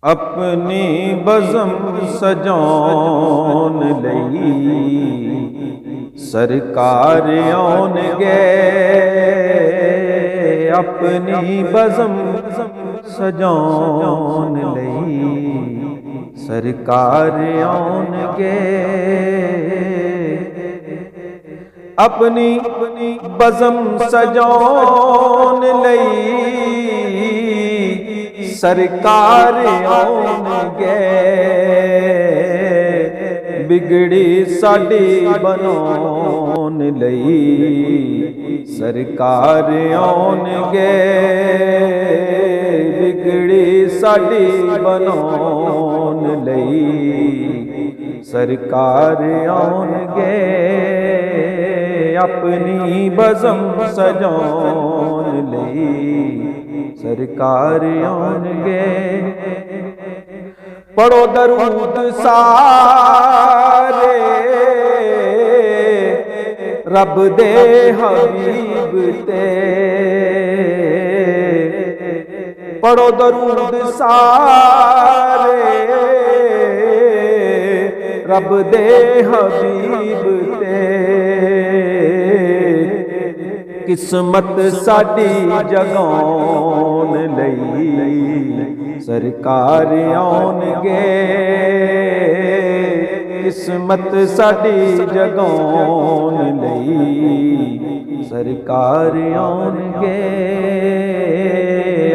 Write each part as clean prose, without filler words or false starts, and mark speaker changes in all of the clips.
Speaker 1: अपनी बज़म सजाउन लई सरकार आउणगे। अपनी बज़म सजाउन लई सरकार आउणगे। अपनी बज़म सजाउन लई सरकार आउणगे। बिगड़ी साडी बनाउण लई सरकार आउणगे। बिगड़ी साडी बनाउण लई सरकार आउणगे। अपनी बज़म सजाउण लई सरकार आउणगे। पढ़ो दरूद सारे रब दे हबीब ते। पढ़ो दरूद सारे रब दे हबीब ते। किस्मत साडी जगाउण लई सरकार आउणगे। किस्मत साडी जगाउण लई सरकार आउणगे।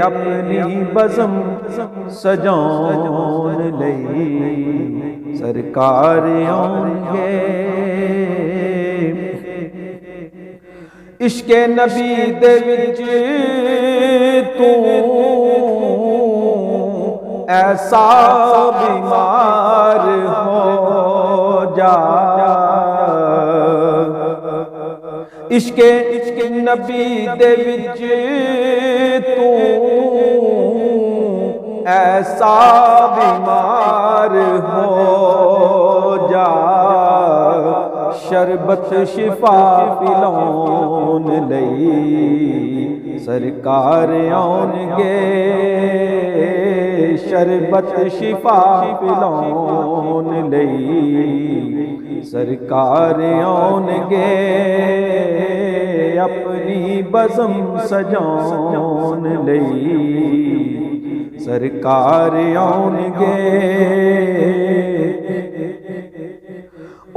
Speaker 1: अपनी बज़म सजाउण लई सरकार आउणगे। इश्के नबी दे विच तू ऐसा बीमार हो जा। इश्के नबी दे विच तू ऐसा बीमार हो जा। शरबत शिफा पिलाउण लई सरकार आउणगे। शरबत शिफा पिलाउण लई सरकार आउणगे। अपनी बज़म सजाउण लई सरकार आउणगे।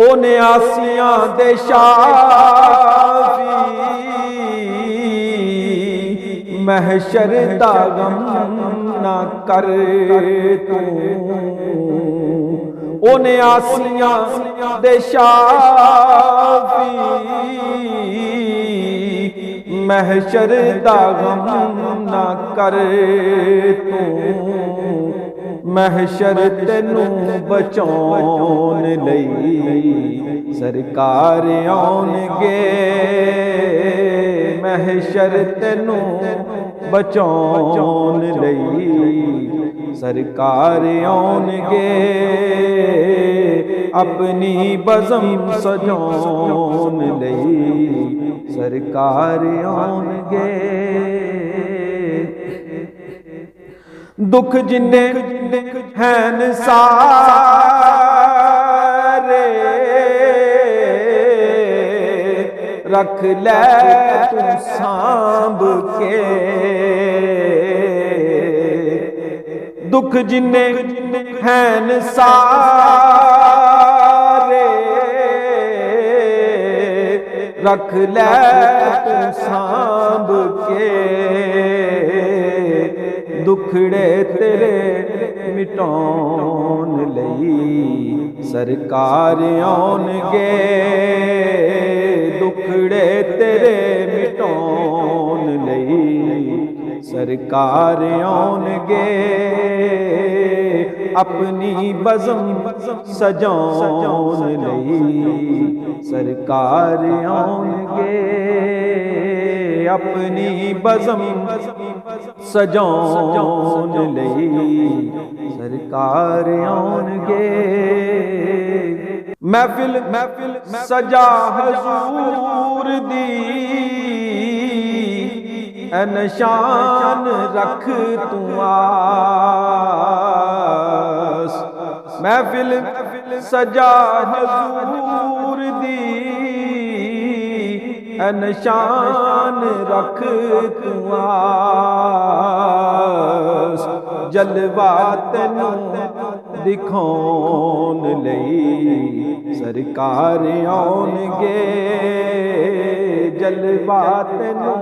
Speaker 1: ओने आसियां दे शाफी महशर दा गम ना कर तू। ओने आसियां दे शाफी महशर दा गम ना कर तू। महशर तेनू बचाउण लई सरकार आउणगे। महशर तेनू बचाउण लई सरकार आउणगे। अपनी बज़म सजाउण लई सरकार आउणगे। दुख जिन्ने हैन सारे रख ले तू सांभ के। दुख जिन्ने हैन सारे रख ले तू सांभ के। दुखड़े तेरे मिटाउण लई सरकार आउणगे। दुखड़े तेरे मिटाउण लई सरकार आउणगे। अपनी बज़म सजाउण लई सरकार आउणगे। अपनी बज़म सजाउण लई सरकार आउणगे। महफिल सजा हजूर दी निशान रख तू आ। महफिल सजा हजूर दी निशान रख तू आस जलवा तैनू दिखाउण लई सरकार आउणगे जलवा तैनू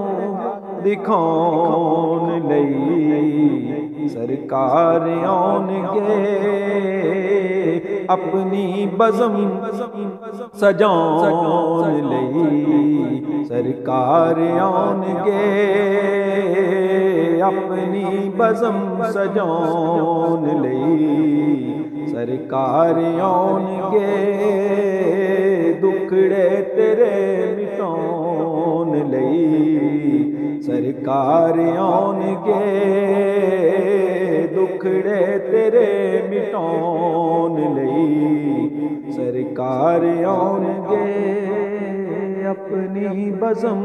Speaker 1: दिखाउण लई सरकार आउणगे अपनी बज़म सजाउण लई सरकार आउणगे अपनी बज़म सजाउण लई सरकार आउणगे दुखड़े तेरे मिटाउण लई सरकार आउणगे दुखड़े तेरे मिटाउण लई सरकार आउणगे अपनी बज़म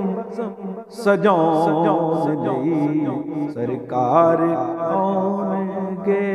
Speaker 1: सजाउण लई सरकार आउणगे।